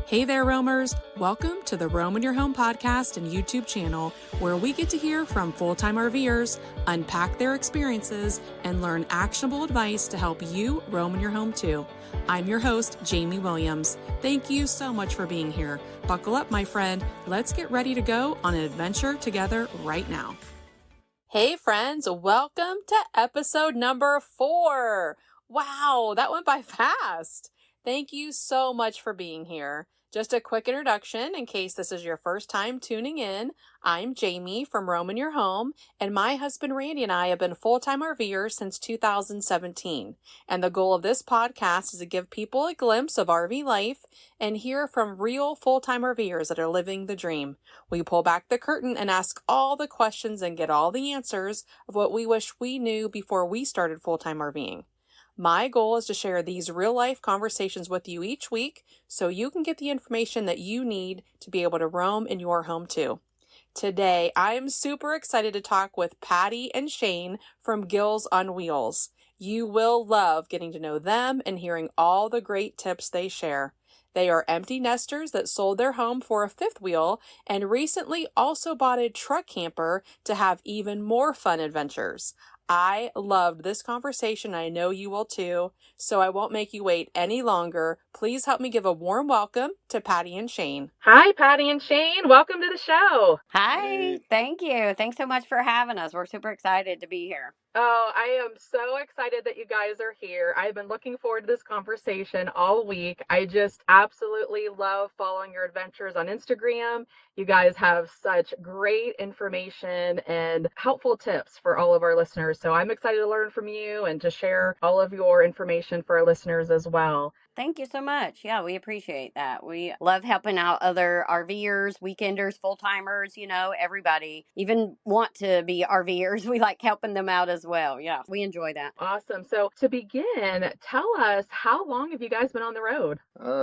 Hey there, roamers. Welcome to the Roam in Your Home podcast and YouTube channel, where we get to hear from full-time RVers, unpack their experiences, and learn actionable advice to help you roam in your home too. I'm your host, Jamie Williams. Thank you so much for being here. Buckle up, my friend. Let's get ready to go on an adventure together right now. Hey friends, welcome to episode number 4. Wow, that went by fast. Thank you so much for being here. Just a quick introduction in case this is your first time tuning in. I'm Jamie from Roam in Your Home, and my husband Randy and I have been full-time RVers since 2017. And the goal of this podcast is to give people a glimpse of RV life and hear from real full-time RVers that are living the dream. We pull back the curtain and ask all the questions and get all the answers of what we wish we knew before we started full-time RVing. My goal is to share these real-life conversations with you each week so you can get the information that you need to be able to roam in your home too. Today, I am super excited to talk with Patty and Shane from Gills on Wheels. You will love getting to know them and hearing all the great tips they share. They are empty nesters that sold their home for a fifth wheel and recently also bought a truck camper to have even more fun adventures. I loved this conversation. I know you will too, so I won't make you wait any longer. Please help me give a warm welcome to Patty and Shane. Hi, Patty and Shane. Welcome to the show. Hi, thank you. Thanks so much for having us. We're super excited to be here. Oh, I am so excited that you guys are here. I've been looking forward to this conversation all week. I just absolutely love following your adventures on Instagram. You guys have such great information and helpful tips for all of our listeners. So I'm excited to learn from you and to share all of your information for our listeners as well. Thank you so much. Yeah, we appreciate that. We love helping out other RVers, weekenders, full-timers, everybody. Even want to be RVers. We like helping them out as well. Yeah, we enjoy that. Awesome. So to begin, tell us, how long have you guys been on the road?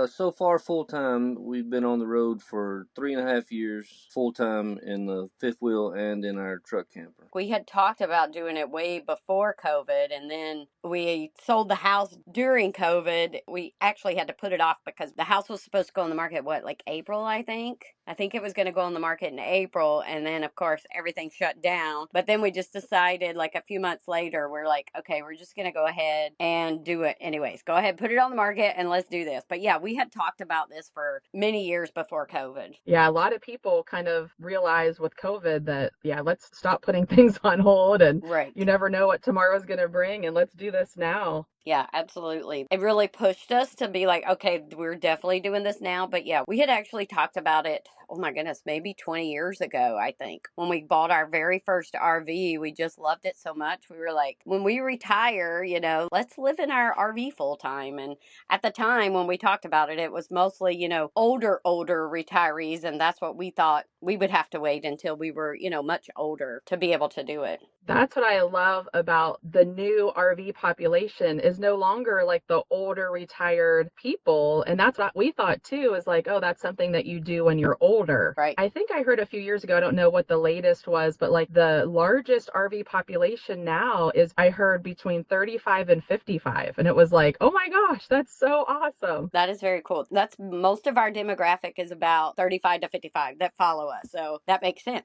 So far full time, we've been on the road for 3.5 years, full time in the fifth wheel and in our truck camper. We had talked about doing it way before COVID, and then we sold the house during COVID. We actually had to put it off because the house was supposed to go on the market, like April, I think? I think it was going to go on the market in April, and then, of course, everything shut down. But then we just decided, like, a few months later, we're like, okay, we're just going to go ahead and do it anyways. Go ahead, put it on the market, and let's do this. But yeah, we had talked about this for many years before COVID. Yeah, a lot of people kind of realize with COVID that, let's stop putting things on hold, and Right. You never know what tomorrow's going to bring, and let's do this now. Yeah, absolutely. It really pushed us to be like, okay, we're definitely doing this now. But yeah, we had actually talked about it, oh my goodness, maybe 20 years ago, I think. When we bought our very first RV, we just loved it so much. We were like, when we retire, let's live in our RV full time. And at the time when we talked about it, it was mostly, older retirees. And that's what we thought we would have to wait until we were, much older to be able to do it. That's what I love about the new RV population is no longer like the older retired people. And that's what we thought too, is like, oh, that's something that you do when you're older. Right. I think I heard a few years ago, I don't know what the latest was, but like the largest RV population now is, I heard, between 35 and 55. And it was like, oh my gosh, that's so awesome. That is very cool. That's most of our demographic is about 35 to 55 that follow us. So that makes sense.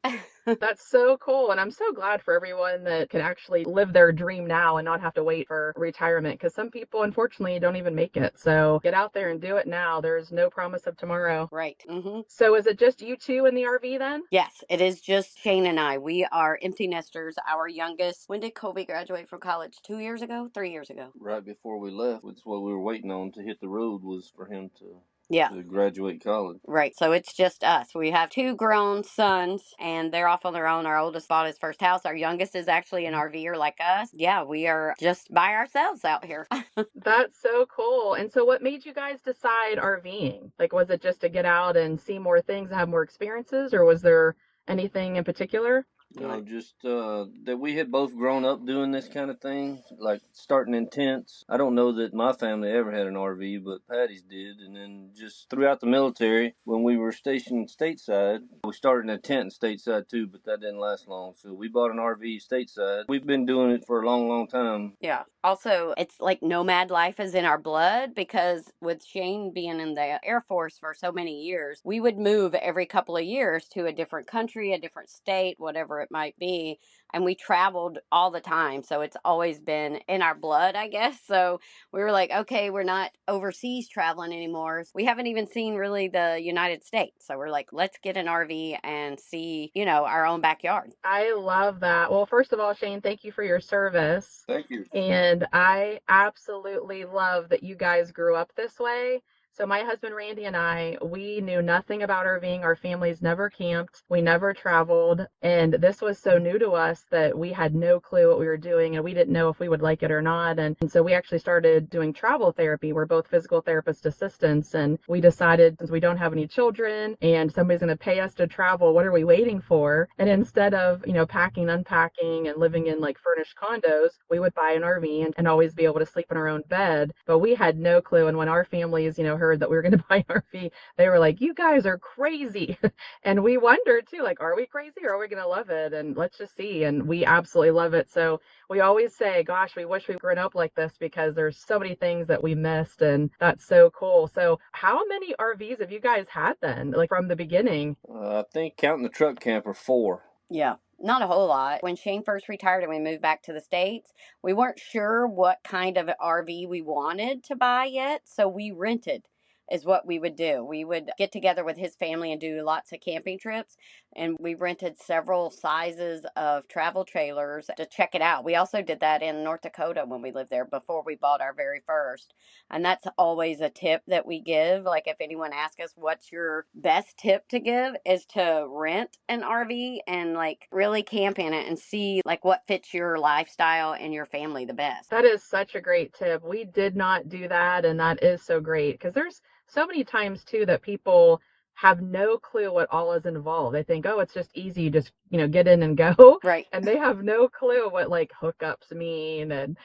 That's so cool. And I'm so glad for everyone that can actually live their dream now and not have to wait for retirement, because some people, unfortunately, don't even make it. So get out there and do it now. There's no promise of tomorrow. Right. Mm-hmm. So is it just you two in the RV then? Yes, it is just Shane and I. We are empty nesters. Our youngest, when did Kobe graduate from college? 2 years ago? 3 years ago? Right before we left, it's what we were waiting on to hit the road, was for him to graduate college. Right. So it's just us. We have 2 grown sons, and they're off on their own. Our oldest bought his first house. Our youngest is actually an RVer like us. Yeah, we are just by ourselves out here. That's so cool. And so what made you guys decide RVing? Like, was it just to get out and see more things and have more experiences, or was there anything in particular? No, just that we had both grown up doing this kind of thing, like starting in tents. I don't know that my family ever had an RV, but Patty's did. And then just throughout the military, when we were stationed stateside, we started in a tent stateside too, but that didn't last long. So we bought an RV stateside. We've been doing it for a long, long time. Yeah. Also, it's like nomad life is in our blood because with Shane being in the Air Force for so many years, we would move every couple of years to a different country, a different state, whatever it might be. And we traveled all the time. So it's always been in our blood, I guess. So we were like, okay, we're not overseas traveling anymore. We haven't even seen really the United States. So we're like, let's get an RV and see, our own backyard. I love that. Well, first of all, Shane, thank you for your service. Thank you. And I absolutely love that you guys grew up this way. So my husband Randy and we knew nothing about RVing. Our families never camped. We never traveled. And this was so new to us that we had no clue what we were doing and we didn't know if we would like it or not. And so we actually started doing travel therapy. We're both physical therapist assistants. And we decided since we don't have any children and somebody's going to pay us to travel, what are we waiting for? And instead of, packing, unpacking and living in like furnished condos, we would buy an RV and always be able to sleep in our own bed. But we had no clue. And when our families, heard that we were going to buy an RV, they were like, you guys are crazy. And we wondered too, like, are we crazy or are we going to love it? And let's just see. And we absolutely love it. So we always say, gosh, we wish we'd grown up like this because there's so many things that we missed. And that's so cool. So how many RVs have you guys had then, like from the beginning? I think counting the truck camper, 4. Yeah, not a whole lot. When Shane first retired and we moved back to the States, we weren't sure what kind of RV we wanted to buy yet, so we rented is what we would do. We would get together with his family and do lots of camping trips, and we rented several sizes of travel trailers to check it out. We also did that in North Dakota when we lived there before we bought our very first. And that's always a tip that we give. Like if anyone asks us what's your best tip to give is to rent an RV and like really camp in it and see like what fits your lifestyle and your family the best. That is such a great tip. We did not do that, and that is so great because there's so many times too that people have no clue what all is involved. They think, oh, it's just easy, you just, get in and go. Right. And they have no clue what like hookups mean and,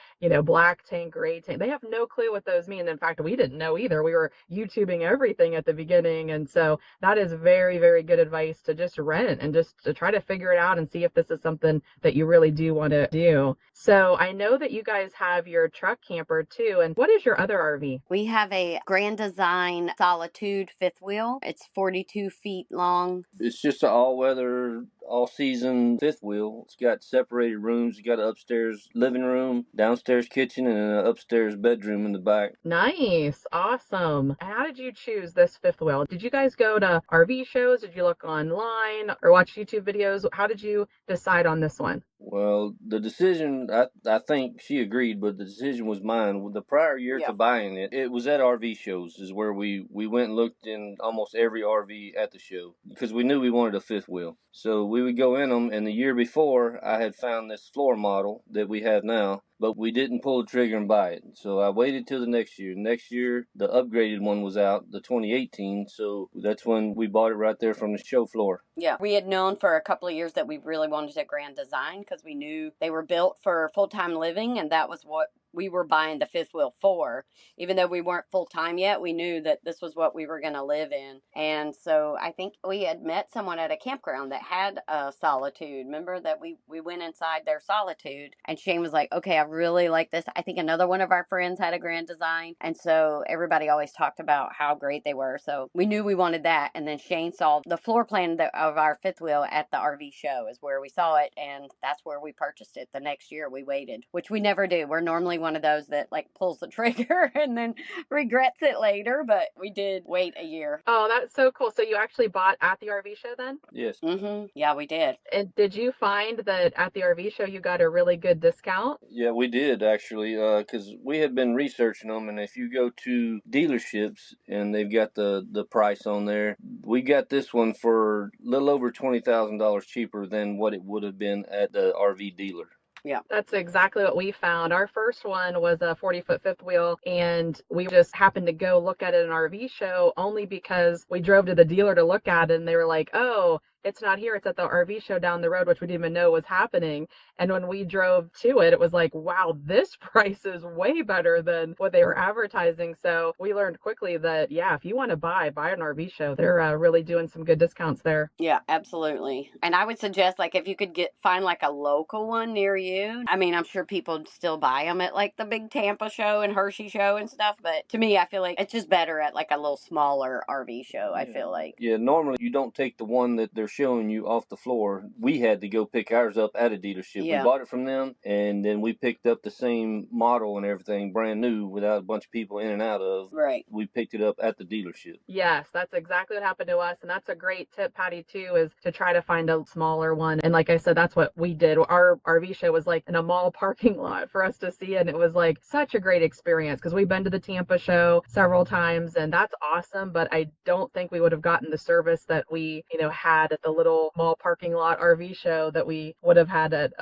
black tank, gray tank. They have no clue what those mean. In fact, we didn't know either. We were YouTubing everything at the beginning. And so that is very, very good advice to just rent and just to try to figure it out and see if this is something that you really do want to do. So I know that you guys have your truck camper too. And what is your other RV? We have a Grand Design Solitude fifth wheel. It's 42 feet long. It's just an all-weather, all-season fifth wheel. It's got separated rooms. It's got an upstairs living room, downstairs kitchen, and an upstairs bedroom in the back. Nice. Awesome. How did you choose this fifth wheel? Did you guys go to RV shows? Did you look online or watch YouTube videos? How did you decide on this one? Well, the decision, I think she agreed, but the decision was mine. The prior year to buying it, it was at RV shows is where we went and looked in almost every RV at the show because we knew we wanted a fifth wheel. So we would go in them, and the year before, I had found this floor model that we have now, but we didn't pull the trigger and buy it. So I waited till the next year. Next year, the upgraded one was out, the 2018, so that's when we bought it right there from the show floor. Yeah, we had known for a couple of years that we really wanted a Grand Design because we knew they were built for full-time living, and that was what we were buying the fifth wheel for. Even though we weren't full-time yet, we knew that this was what we were going to live in. And so I think we had met someone at a campground that had a Solitude. Remember that we went inside their Solitude, and Shane was like, okay, I really like this. I think another one of our friends had a Grand Design, and so everybody always talked about how great they were. So we knew we wanted that, and then Shane saw the floor plan of our fifth wheel at the RV show is where we saw it, and that's where we purchased it. The next year we waited, which we never do. We're normally one of those that like pulls the trigger and then regrets it later, but we did wait a year. Oh, that's so cool. So you actually bought at the RV show then? Yes. Mm-hmm. Yeah, we did. And did you find that at the RV show you got a really good discount? Yeah, we did actually, because we had been researching them, and if you go to dealerships and they've got the price on there, we got this one for a little over $20,000 cheaper than what it would have been at the RV dealer. Yeah. That's exactly what we found. Our first one was a 40-foot fifth wheel, and we just happened to go look at it in an RV show only because we drove to the dealer to look at it, and they were like, oh, it's not here, it's at the RV show down the road, which we didn't even know was happening. And when we drove to it, it was like, wow, this price is way better than what they were advertising. So we learned quickly that, yeah, if you want to buy an RV show, they're really doing some good discounts there. Yeah, absolutely. And I would suggest, like, if you could find like a local one near you. I mean, I'm sure people still buy them at like the big Tampa show and Hershey show and stuff. But to me, I feel like it's just better at like a little smaller RV show. I feel like. Yeah, normally you don't take the one that they're showing you off the floor. We had to go pick ours up at a dealership. Yeah. We bought it from them, and then we picked up the same model and everything brand new without a bunch of people in and out of. Right. We picked it up at the dealership. Yes, that's exactly what happened to us. And that's a great tip, Patty, too, is to try to find a smaller one. And like I said, that's what we did. Our RV show was like in a mall parking lot for us to see. And it was like such a great experience because we've been to the Tampa show several times and that's awesome. But I don't think we would have gotten the service that we, had at the little mall parking lot RV show that we would have had at,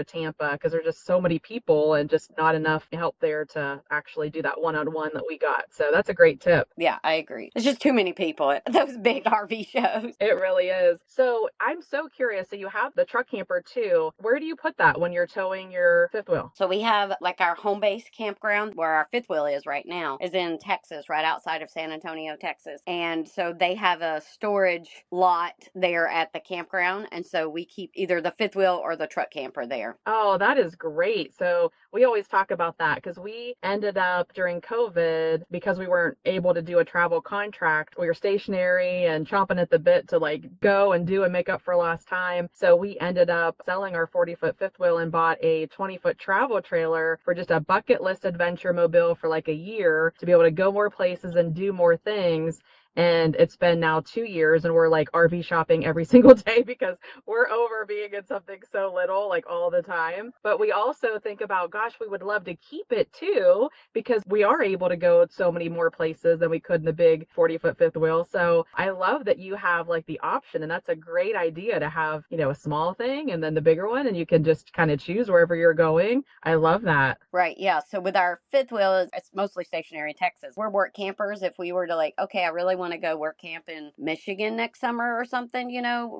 Tampa, because there's just so many people and just not enough help there to actually do that one-on-one that we got. So that's a great tip. Yeah, I agree. There's just too many people at those big RV shows. It really is. So I'm so curious. So you have the truck camper too. Where do you put that when you're towing your fifth wheel? So we have like our home base campground where our fifth wheel is right now is in Texas, right outside of San Antonio, Texas. And so they have a storage lot there at the campground. And so we keep either the fifth wheel or the truck camper there. Oh, that is great. So we always talk about that because we ended up during COVID, because we weren't able to do a travel contract, we were stationary and chomping at the bit to like go and do and make up for lost time. So we ended up selling our 40-foot fifth wheel and bought a 20-foot travel trailer for just a bucket list adventure mobile for like a year to be able to go more places and do more things. And it's been now 2 years and we're like RV shopping every single day because we're over being in something so little, like all the time. But we also think about, gosh, we would love to keep it too, because we are able to go so many more places than we could in the big 40-foot fifth wheel. So I love that you have like the option, and that's a great idea to have, a small thing and then the bigger one, and you can just kind of choose wherever you're going. I love that. Right. Yeah. So with our fifth wheel, it's mostly stationary in Texas. We're work campers. If we were to like, okay, I really want to go work camp in Michigan next summer or something,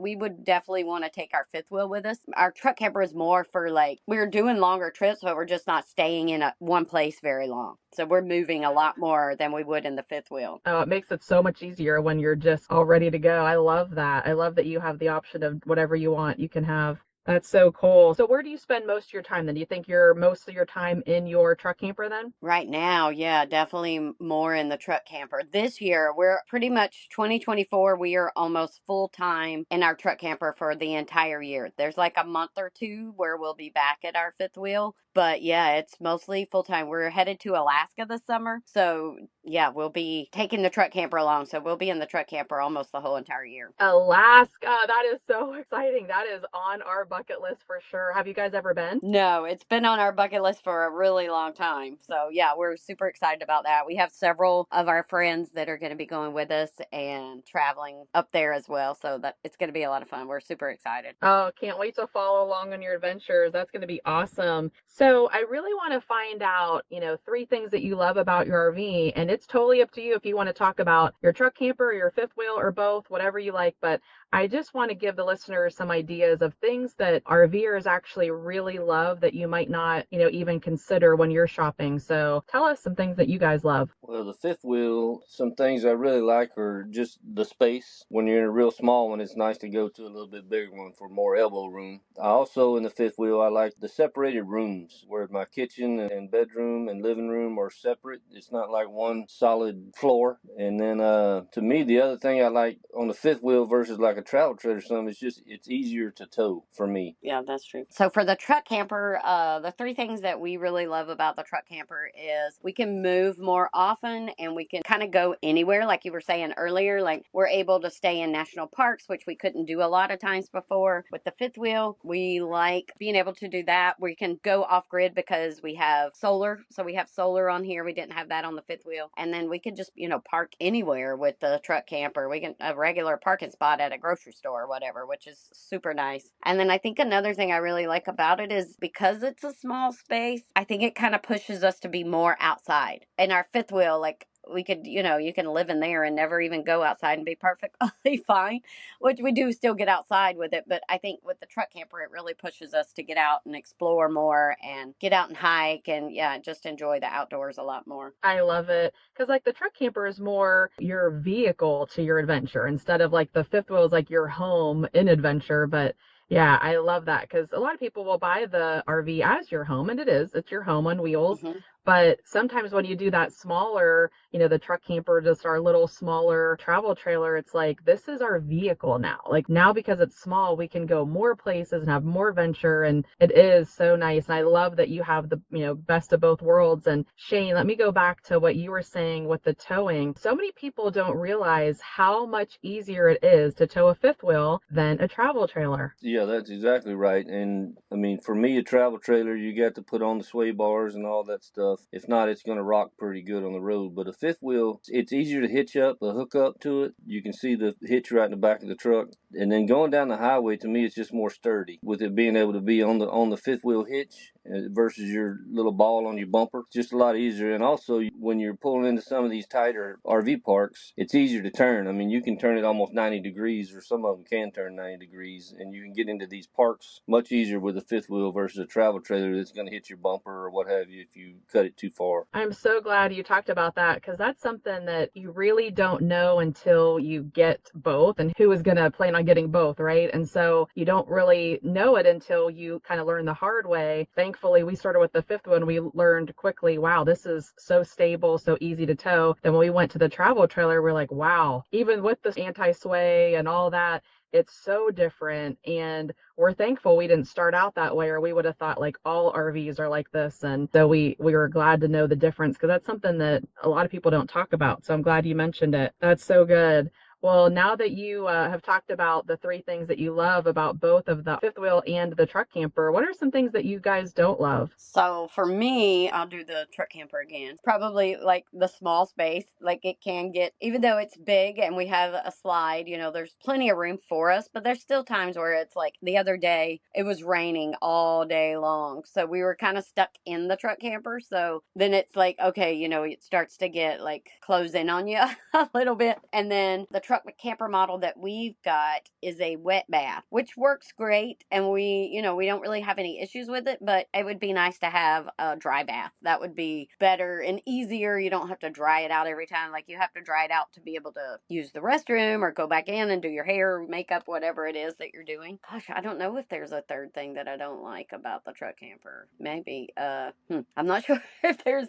we would definitely want to take our fifth wheel with us. Our truck camper is more for like, we're doing longer trips, but we're just not staying in one place very long. So we're moving a lot more than we would in the fifth wheel. Oh, it makes it so much easier when you're just all ready to go. I love that. I love that you have the option of whatever you want, you can have. That's so cool. So where do you spend most of your time then? Do you think you're most of your time in your truck camper then? Right now, yeah, definitely more in the truck camper. This year, we're pretty much 2024, we are almost full time in our truck camper for the entire year. There's like a month or two where we'll be back at our fifth wheel. But yeah, it's mostly full time. We're headed to Alaska this summer. So yeah, we'll be taking the truck camper along. So we'll be in the truck camper almost the whole entire year. Alaska, that is so exciting. That is on our bucket list for sure. Have you guys ever been? No, it's been on our bucket list for a really long time. So yeah, we're super excited about that. We have several of our friends that are going to be going with us and traveling up there as well. So that it's going to be a lot of fun. We're super excited. Oh, can't wait to follow along on your adventures. That's going to be awesome. So I really want to find out, 3 things that you love about your RV, and it's totally up to you if you want to talk about your truck camper or your fifth wheel or both, whatever you like. But I just want to give the listeners some ideas of things that RVers actually really love that you might not, even consider when you're shopping. So tell us some things that you guys love. Well, the fifth wheel, some things I really like are just the space. When you're in a real small one, it's nice to go to a little bit bigger one for more elbow room. I also, in the fifth wheel, I like the separated rooms where my kitchen and bedroom and living room are separate. It's not like one solid floor. And then to me, the other thing I like on the fifth wheel versus like a travel trailer or something, it's easier to tow for me. Yeah, that's true. So for the truck camper, the 3 things that we really love about the truck camper is we can move more often and we can kind of go anywhere. Like you were saying earlier, like we're able to stay in national parks, which we couldn't do a lot of times before. With the fifth wheel, we like being able to do that. We can go off grid because we have solar. So we have solar on here. We didn't have that on the fifth wheel. And then we could just, park anywhere with the truck camper. We can a regular parking spot at a grocery store or whatever, which is super nice. And then I think another thing I really like about it is because it's a small space, I think it kind of pushes us to be more outside. In our fifth wheel, like we could, you can live in there and never even go outside and be perfectly fine, which we do still get outside with it. But I think with the truck camper, it really pushes us to get out and explore more and get out and hike and, yeah, just enjoy the outdoors a lot more. I love it. Because, like, the truck camper is more your vehicle to your adventure instead of like the fifth wheel is like your home in adventure. But yeah, I love that because a lot of people will buy the RV as your home, and it's your home on wheels. Mm-hmm. But sometimes when you do that smaller, the truck camper, just our little smaller travel trailer, it's like, this is our vehicle now. Like now, because it's small, we can go more places and have more venture. And it is so nice. And I love that you have the, best of both worlds. And Shane, let me go back to what you were saying with the towing. So many people don't realize how much easier it is to tow a fifth wheel than a travel trailer. Yeah, that's exactly right. And I mean, for me, a travel trailer, you got to put on the sway bars and all that stuff. If not, it's going to rock pretty good on the road. But a fifth wheel, it's easier to hitch up, hook up to it. You can see the hitch right in the back of the truck. And then going down the highway, to me, it's just more sturdy with it being able to be on the fifth wheel hitch versus your little ball on your bumper. It's just a lot easier. And also, when you're pulling into some of these tighter RV parks, it's easier to turn. I mean, you can turn it almost 90 degrees, or some of them can turn 90 degrees, and you can get into these parks much easier with a fifth wheel versus a travel trailer that's going to hit your bumper or what have you if you cut it too far. I'm so glad you talked about that because that's something that you really don't know until you get both and who is going to plan on getting both, right? And so you don't really know it until you kind of learn the hard way. Thankfully, we started with the fifth one. We learned quickly, wow, this is so stable, so easy to tow. Then when we went to the travel trailer, we're like, wow, even with the anti-sway and all that, it's so different. And we're thankful we didn't start out that way, or we would have thought like all RVs are like this. And so we were glad to know the difference because that's something that a lot of people don't talk about. So I'm glad you mentioned it. That's so good. Well, now that you have talked about the three things that you love about both of the fifth wheel and the truck camper, what are some things that you guys don't love? So for me, I'll do the truck camper again. Probably like the small space, like it can get, even though it's big and we have a slide, there's plenty of room for us, but there's still times where it's like the other day, it was raining all day long. So we were kind of stuck in the truck camper. So then it's like, okay, it starts to get like close in on you a little bit. And then the truck camper model that we've got is a wet bath, which works great. And we don't really have any issues with it, but it would be nice to have a dry bath. That would be better and easier. You don't have to dry it out every time. Like you have to dry it out to be able to use the restroom or go back in and do your hair, makeup, whatever it is that you're doing. Gosh, I don't know if there's a third thing that I don't like about the truck camper. Maybe. I'm not sure if there's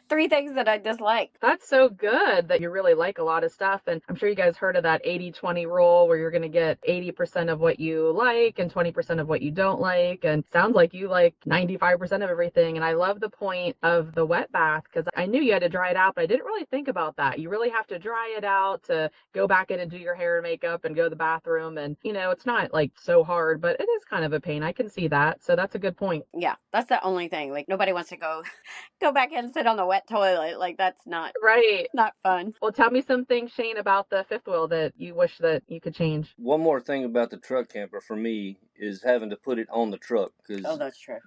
three things that I dislike. That's so good that you really like a lot of stuff. And I'm sure you guys heard of that 80-20 rule where you're going to get 80% of what you like and 20% of what you don't like. And sounds like you like 95% of everything. And I love the point of the wet bath because I knew you had to dry it out, but I didn't really think about that. You really have to dry it out to go back in and do your hair and makeup and go to the bathroom. And, it's not like so hard, but it is kind of a pain. I can see that. So that's a good point. Yeah, that's the only thing. Like nobody wants to go back in and sit on the wet toilet. Like that's not right. Not fun. Well, tell me something, Shane, about the fifth wheel that you wish that you could change. One more thing about the truck camper for me is having to put it on the truck because that's true.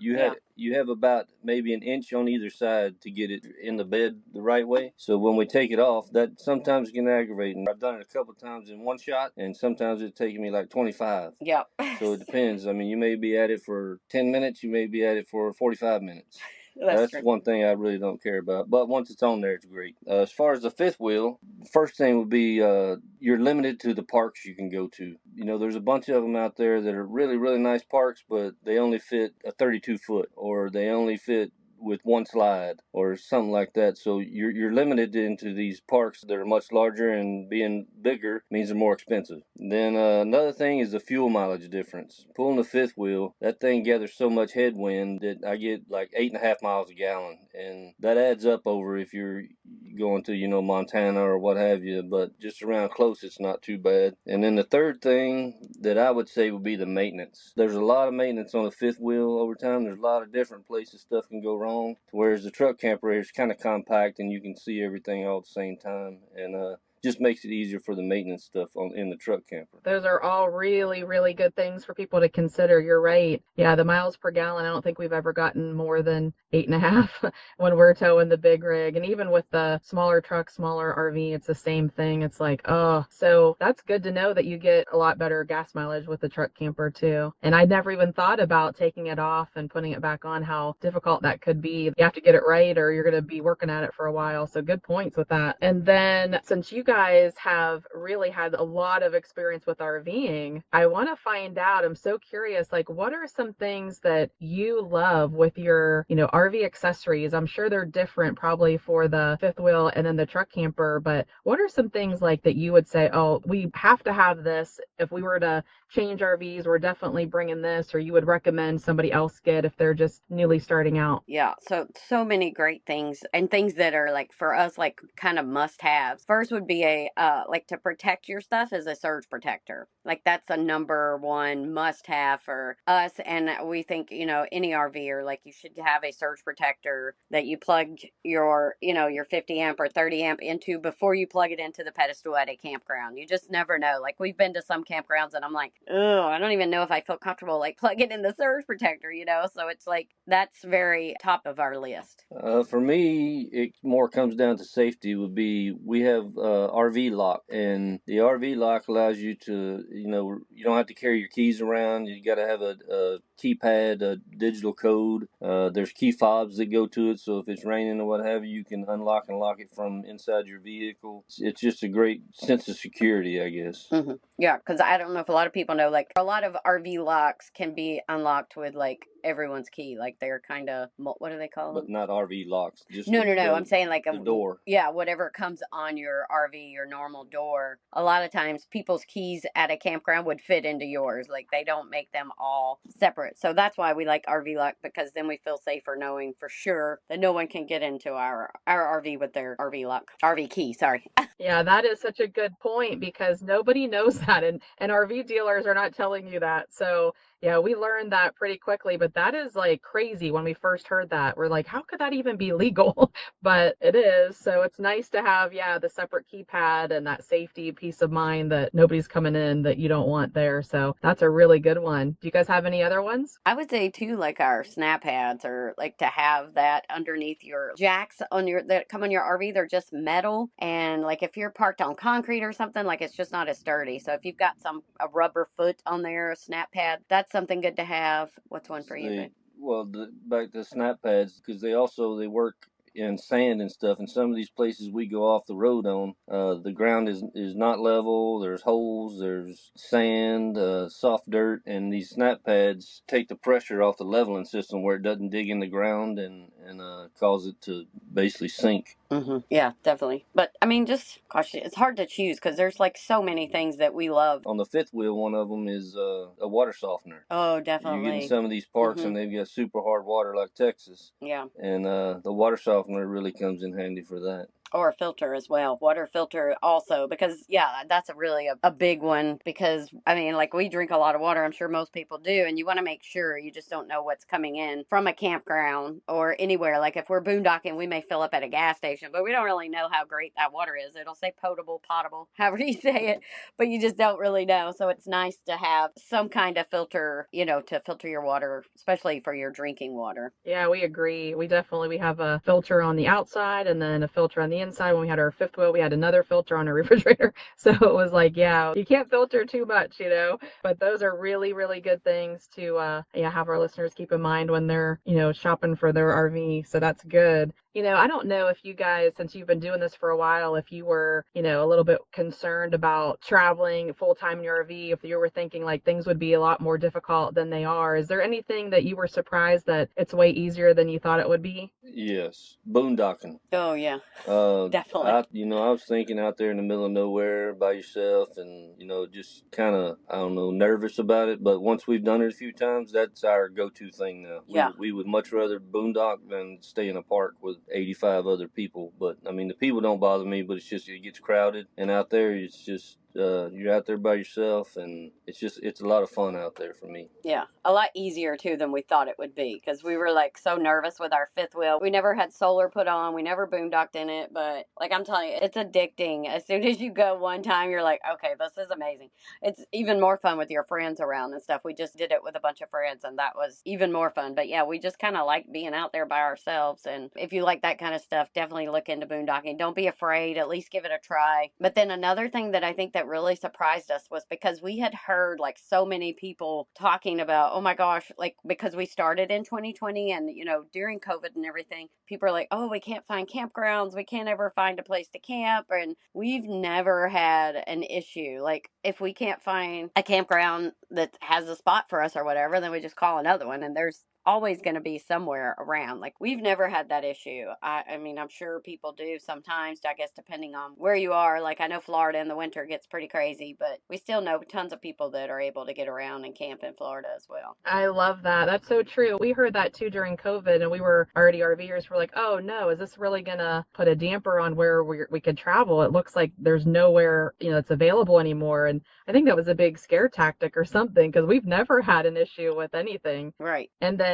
You have about maybe an inch on either side to get it in the bed the right way. So when we take it off, that sometimes can aggravate. And I've done it a couple of times in one shot, and sometimes it's taking me like 25. Yep. So it depends. I mean, you may be at it for 10 minutes, you may be at it for 45 minutes. That's one thing I really don't care about. But once it's on there, it's great. As far as the fifth wheel, first thing would be you're limited to the parks you can go to. There's a bunch of them out there that are really, really nice parks, but they only fit a 32 foot or they only fit with one slide or something like that. So you're limited into these parks that are much larger, and being bigger means they're more expensive. Then another thing is the fuel mileage difference. Pulling the fifth wheel, that thing gathers so much headwind that I get like 8.5 miles a gallon, and that adds up over if you're going to Montana or what have you. But just around close, it's not too bad. And then the third thing that I would say would be the maintenance. There's a lot of maintenance on the fifth wheel over time. There's a lot of different places stuff can go wrong, whereas the truck camper is kind of compact and you can see everything all at the same time. And just makes it easier for the maintenance stuff in the truck camper. Those are all really, really good things for people to consider. You're right. Yeah, the miles per gallon, I don't think we've ever gotten more than 8.5 when we're towing the big rig. And even with the smaller truck, smaller RV, it's the same thing. It's like, oh, so that's good to know that you get a lot better gas mileage with the truck camper too. And I never even thought about taking it off and putting it back on, how difficult that could be. You have to get it right or you're going to be working at it for a while. So good points with that. And then since you guys have really had a lot of experience with RVing, I want to find out, I'm so curious, like what are some things that you love with your, RV accessories? I'm sure they're different probably for the fifth wheel and then the truck camper, but what are some things like that you would say, oh, we have to have this if we were to change RVs, we're definitely bringing this, or you would recommend somebody else get if they're just newly starting out? Yeah, so many great things and things that are like for us like kind of must haves. First would be a like to protect your stuff is a surge protector. Like that's a number one must have for us, and we think any RVer like you should have a surge protector that you plug your 50 amp or 30 amp into before you plug it into the pedestal at a campground. You just never know. Like we've been to some campgrounds and I'm like, oh, I don't even know if I feel comfortable like plugging in the surge protector. So it's like that's very top of our list. For me, it more comes down to safety. We have RV lock, and the RV lock allows you to, you don't have to carry your keys around. You got to have a keypad, a digital code. There's key fobs that go to it, so if it's raining or what have you, you can unlock and lock it from inside your vehicle. It's just a great sense of security, I guess. Mm-hmm. Yeah, because I don't know if a lot of people know, like a lot of RV locks can be unlocked with like everyone's key, like they're kind of what do they call them? But not RV locks. Just no. I'm saying like the door. Yeah, whatever comes on your RV, your normal door. A lot of times, people's keys at a campground would fit into yours. Like they don't make them all separate. So that's why we like RV lock, because then we feel safer knowing for sure that no one can get into our RV with their RV lock, RV key. Sorry. Yeah, that is such a good point because nobody knows that, and RV dealers are not telling you that. So yeah, we learned that pretty quickly, but that is like crazy when we first heard that. We're like, how could that even be legal? But it is. So it's nice to have, yeah, the separate keypad and that safety peace of mind that nobody's coming in that you don't want there. So that's a really good one. Do you guys have any other ones? I would say too, like our snap pads, or like to have that underneath your jacks on your that come on your RV. They're just metal, and like if you're parked on concrete or something, like it's just not as sturdy. So if you've got a rubber foot on there, a snap pad, that's something good to have. What's one for you? Ben? Well, back to snap pads, because they work in sand and stuff. And some of these places we go off the road on, the ground is not level. There's holes, there's sand, soft dirt, and these snap pads take the pressure off the leveling system where it doesn't dig in the ground and cause it to basically sink. Mm-hmm. Yeah, definitely. But I mean, just gosh, it's hard to choose because there's like so many things that we love. On the fifth wheel, one of them is a water softener. Oh, definitely. You get in some of these parks and they've got super hard water like Texas. Yeah. And the water softener really comes in handy for that. Or a filter as well. Water filter also, because yeah, that's a big one, because I mean, like we drink a lot of water, I'm sure most people do, and you want to make sure you just don't know what's coming in from a campground or anywhere. Like if we're boondocking, we may fill up at a gas station, but we don't really know how great that water is. It'll say potable, however you say it, but you just don't really know. So it's nice to have some kind of filter, to filter your water, especially for your drinking water. Yeah, we agree. We have a filter on the outside and then a filter on the inside. When we had our fifth wheel, we had another filter on our refrigerator. So it was like, yeah, you can't filter too much, but those are really, really good things to have our listeners keep in mind when they're, shopping for their RV. So that's good. I don't know if you guys, since you've been doing this for a while, if you were, a little bit concerned about traveling full time in your RV, if you were thinking like things would be a lot more difficult than they are. Is there anything that you were surprised that it's way easier than you thought it would be? Yes. Boondocking. Oh, yeah. Definitely. I was thinking out there in the middle of nowhere by yourself and, just kind of, I don't know, nervous about it. But once we've done it a few times, that's our go-to thing now. Yeah. We would much rather boondock than stay in a park with 85 other people. But I mean, the people don't bother me, but it's just, it gets crowded, and out there it's just you're out there by yourself, and it's a lot of fun out there for me. Yeah, a lot easier too than we thought it would be, because we were like so nervous with our fifth wheel. We never had solar put on, we never boondocked in it, but like I'm telling you, it's addicting. As soon as you go one time, you're like, okay, this is amazing. It's even more fun with your friends around and stuff. We just did it with a bunch of friends, and that was even more fun. But yeah, we just kind of like being out there by ourselves. And if you like that kind of stuff, definitely look into boondocking. Don't be afraid, at least give it a try. But then another thing that I think that really surprised us was because we had heard like so many people talking about, oh my gosh, like because we started in 2020 and, during COVID and everything, people are like, oh, we can't find campgrounds. We can't ever find a place to camp. And we've never had an issue. Like if we can't find a campground that has a spot for us or whatever, then we just call another one. And there's always going to be somewhere around. Like we've never had that issue. I mean, I'm sure people do sometimes, I guess, depending on where you are. Like I know Florida in the winter gets pretty crazy, but we still know tons of people that are able to get around and camp in Florida as well. I love that. That's so true. We heard that too during COVID, and we were already RVers. We're like, oh no, is this really going to put a damper on where we could travel? It looks like there's nowhere, it's available anymore. And I think that was a big scare tactic or something, because we've never had an issue with anything. Right. And then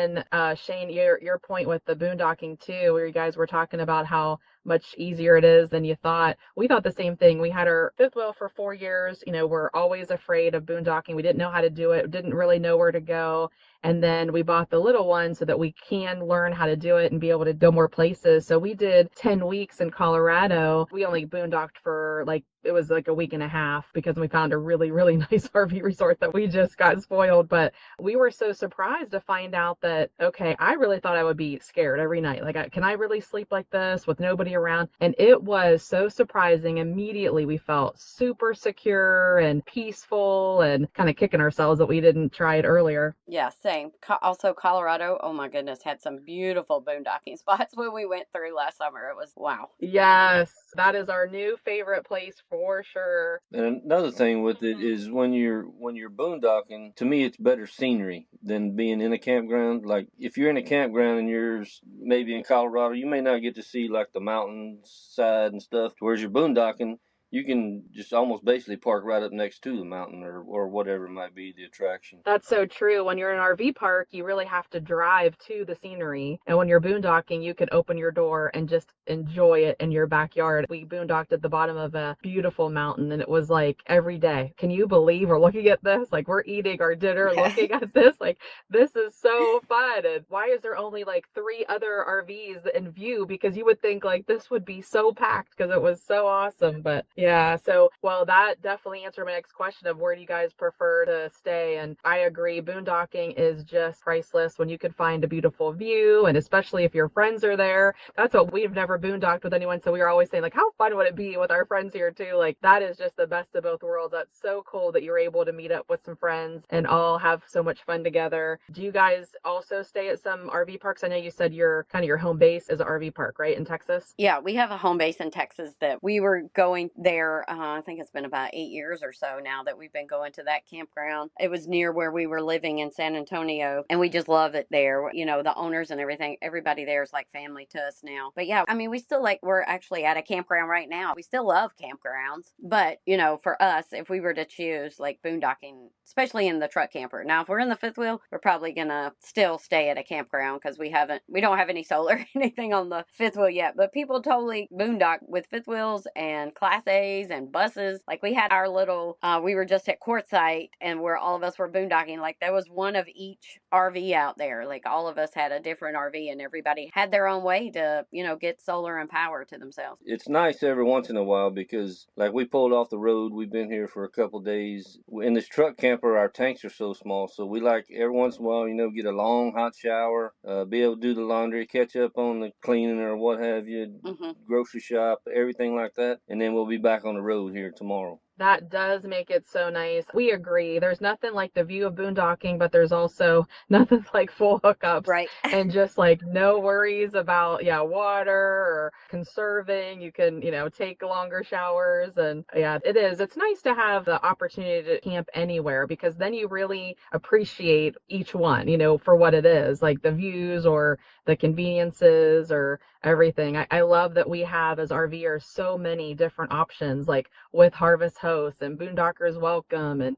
Shane, your point with the boondocking too, where you guys were talking about how much easier it is than you thought. We thought the same thing. We had our fifth wheel for 4 years. We're always afraid of boondocking. We didn't know how to do it. Didn't really know where to go. And then we bought the little one so that we can learn how to do it and be able to go more places. So we did 10 weeks in Colorado. We only boondocked for it was like a week and a half because we found a really, really nice RV resort that we just got spoiled. But we were so surprised to find out that, okay, I really thought I would be scared every night. Like, can I really sleep like this with nobody around? And it was so surprising. Immediately we felt super secure and peaceful and kind of kicking ourselves that we didn't try it earlier. Yeah, same. Also, Colorado, oh my goodness, had some beautiful boondocking spots when we went through last summer. It was wow. Yes, that is our new favorite place for sure. And another thing with it is when you're boondocking, to me it's better scenery than being in a campground. Like if you're in a campground and you're maybe in Colorado, you may not get to see like the mountainside and stuff. Whereas you're boondocking, you can just almost basically park right up next to the mountain or whatever might be the attraction. That's so true. When you're in an RV park, you really have to drive to the scenery. And when you're boondocking, you can open your door and just enjoy it in your backyard. We boondocked at the bottom of a beautiful mountain, and it was like every day. Can you believe we're looking at this? Like we're eating our dinner, looking at this. Like this is so fun. And why is there only like 3 other RVs in view? Because you would think like this would be so packed because it was so awesome. But yeah, so, well, that definitely answered my next question of where do you guys prefer to stay? And I agree, boondocking is just priceless when you can find a beautiful view, and especially if your friends are there. That's what we've never boondocked with anyone, so we were always saying, like, how fun would it be with our friends here, too? Like, that is just the best of both worlds. That's so cool that you're able to meet up with some friends and all have so much fun together. Do you guys also stay at some RV parks? I know you said your home base is an RV park, right, in Texas? Yeah, we have a home base in Texas that we were going there. I think it's been about 8 years or so now that we've been going to that campground. It was near where we were living in San Antonio, and we just love it there. The owners and everything, everybody there is like family to us now. But yeah, I mean, we still we're actually at a campground right now. We still love campgrounds, but for us, if we were to choose like boondocking, especially in the truck camper. Now, if we're in the fifth wheel, we're probably gonna still stay at a campground because we don't have any solar or anything on the fifth wheel yet. But people totally boondock with fifth wheels and Class A's and buses. Like we had our little, we were just at Quartzsite and where all of us were boondocking. Like there was one of each RV out there. Like all of us had a different RV and everybody had their own way to, get solar and power to themselves. It's nice every once in a while because like we pulled off the road. We've been here for a couple days. In this truck camper, our tanks are so small. So we like every once in a while, get a long hot shower, be able to do the laundry, catch up on the cleaning or what have you, grocery shop, everything like that. And then we'll be back on the road here tomorrow. That does make it so nice. We agree. There's nothing like the view of boondocking, but there's also nothing like full hookups. Right. And just like no worries about, water or conserving. You can, take longer showers. And yeah, it is. It's nice to have the opportunity to camp anywhere because then you really appreciate each one, for what it is, like the views or the conveniences or everything. I love that we have as RVers so many different options, like with Harvest hosts and boondockers welcome, and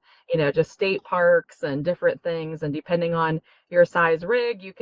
just state parks and different things. And depending on your size rig, you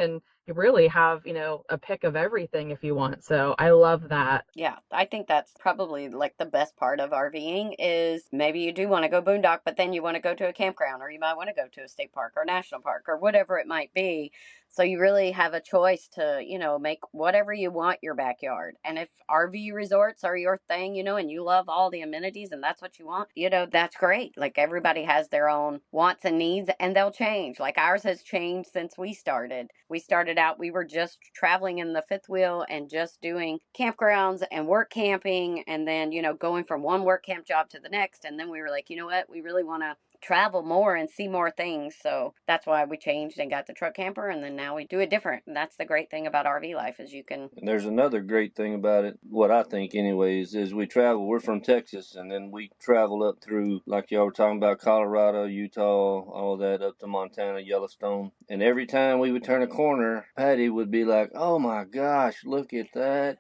really have, a pick of everything if you want. So I love that. Yeah, I think that's probably like the best part of RVing is maybe you do want to go boondock, but then you want to go to a campground, or you might want to go to a state park or national park or whatever it might be. So you really have a choice to, make whatever you want your backyard. And if RV resorts are your thing, and you love all the amenities and that's what you want, that's great. Like everybody has their own wants and needs, and they'll change. Like ours has changed since we started. We started out, we were just traveling in the fifth wheel and just doing campgrounds and work camping, and then, going from one work camp job to the next. And then we were like, you know what, we really want to travel more and see more things. So that's why we changed and got the truck camper, and then now we do it different. And that's the great thing about RV life is you can. And there's another great thing about it, what I think anyways, is we travel. We're from Texas, and then we travel up through, like y'all were talking about, Colorado, Utah, all that, up to Montana, Yellowstone. And every time we would turn a corner, Patty would be like, oh my gosh, look at that.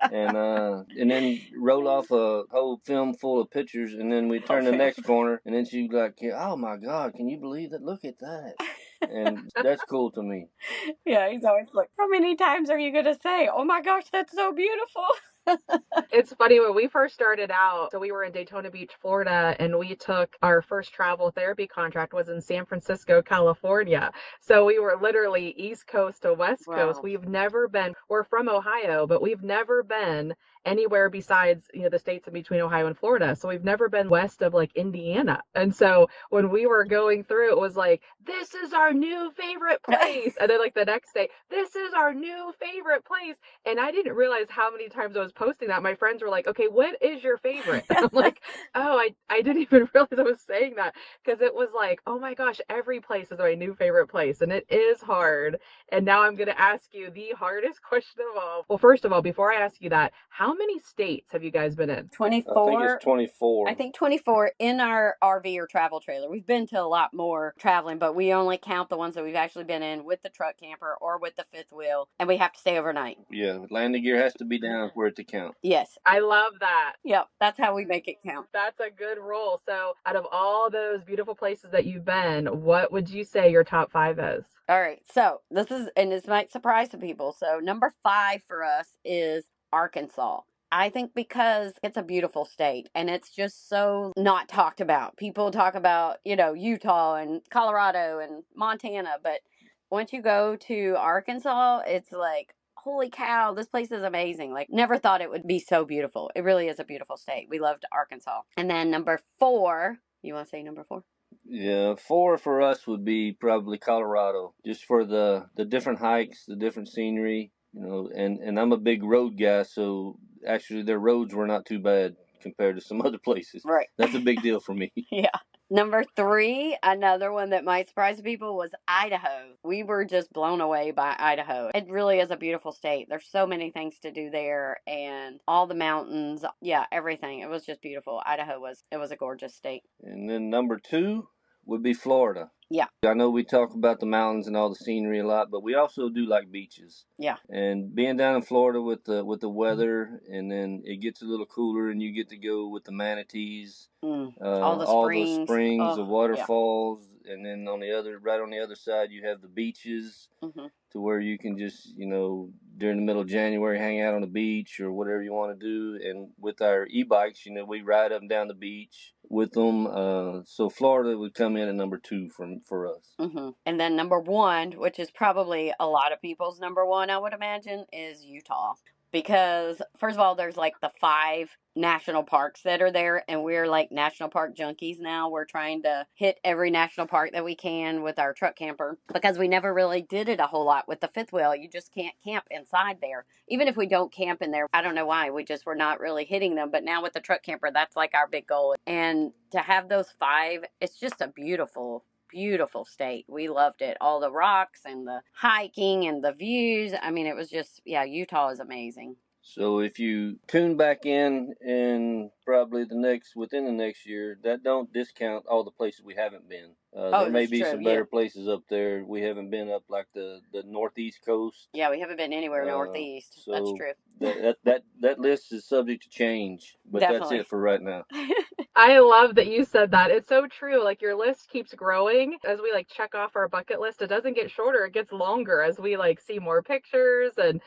and then roll off a whole film full of pictures, and then we turn the next corner, and then she'd be like, oh my God, can you believe that? Look at that. And that's cool to me. Yeah, he's always like, how many times are you going to say, oh my gosh, that's so beautiful? It's funny, when we first started out, so we were in Daytona Beach, Florida, and we took our first travel therapy contract was in San Francisco, California. So we were literally East Coast to West Coast. We're from Ohio, but we've never been anywhere besides, the states in between Ohio and Florida. So we've never been west of like Indiana. And so when we were going through, it was like, this is our new favorite place. And then like the next day, this is our new favorite place. And I didn't realize how many times I was posting that. My friends were like, okay, what is your favorite? I'm like, oh, I didn't even realize I was saying that, because it was like, oh my gosh, every place is my new favorite place. And it is hard. And now I'm going to ask you the hardest question of all. Well, first of all, before I ask you that, how many states have you guys been in? 24. I think it's 24. I think 24 in our RV or travel trailer. We've been to a lot more traveling, but we only count the ones that we've actually been in with the truck camper or with the fifth wheel, and we have to stay overnight. Yeah, landing gear has to be down for it to count. Yes. I love that. Yep, that's how we make it count. That's a good rule. So out of all those beautiful places that you've been, what would you say your top 5 is? All right, so this might surprise some people. So number 5 for us is Arkansas. I think because it's a beautiful state and it's just so not talked about. People talk about, Utah and Colorado and Montana, but once you go to Arkansas, it's like, holy cow, this place is amazing. Like, never thought it would be so beautiful. It really is a beautiful state. We loved Arkansas. And then number 4, you want to say number 4? Yeah, 4 for us would be probably Colorado, just for the different hikes, the different scenery, and I'm a big road guy, so actually their roads were not too bad compared to some other places. Right. That's a big deal for me. Yeah. Number 3, another one that might surprise people, was Idaho. We were just blown away by Idaho. It really is a beautiful state. There's so many things to do there, and all the mountains. Yeah, everything. It was just beautiful. Idaho was a gorgeous state. And then number 2 would be Florida. Yeah. I know we talk about the mountains and all the scenery a lot, but we also do like beaches. Yeah. And being down in Florida with the weather, and then it gets a little cooler, and you get to go with the manatees, all the springs, the waterfalls, and then right on the other side, you have the beaches, to where you can just, during the middle of January, hang out on the beach or whatever you want to do. And with our e-bikes, we ride up and down the beach with them. So Florida would come in at number 2 for us. And then number 1, which is probably a lot of people's number 1, I would imagine, is Utah. Because, first of all, there's like the 5 national parks that are there, and we're like national park junkies now. We're trying to hit every national park that we can with our truck camper, because we never really did it a whole lot with the fifth wheel. You just can't camp inside there. Even if we don't camp in there, I don't know why, we just were not really hitting them. But now with the truck camper, that's like our big goal. And to have those 5, it's just a beautiful state. We loved it. All the rocks and the hiking and the views. I mean, it was just, Utah is amazing. So if you tune back in probably within the next year, that don't discount all the places we haven't been. There may that's be true. some Yeah. better places up there. We haven't been up like the northeast coast. Yeah, we haven't been anywhere northeast. That's So true. that list is subject to change, but that's Definitely. it for right now. I love that you said that. It's so true. Like your list keeps growing as we like check off our bucket list. It doesn't get shorter, it gets longer as we like see more pictures and,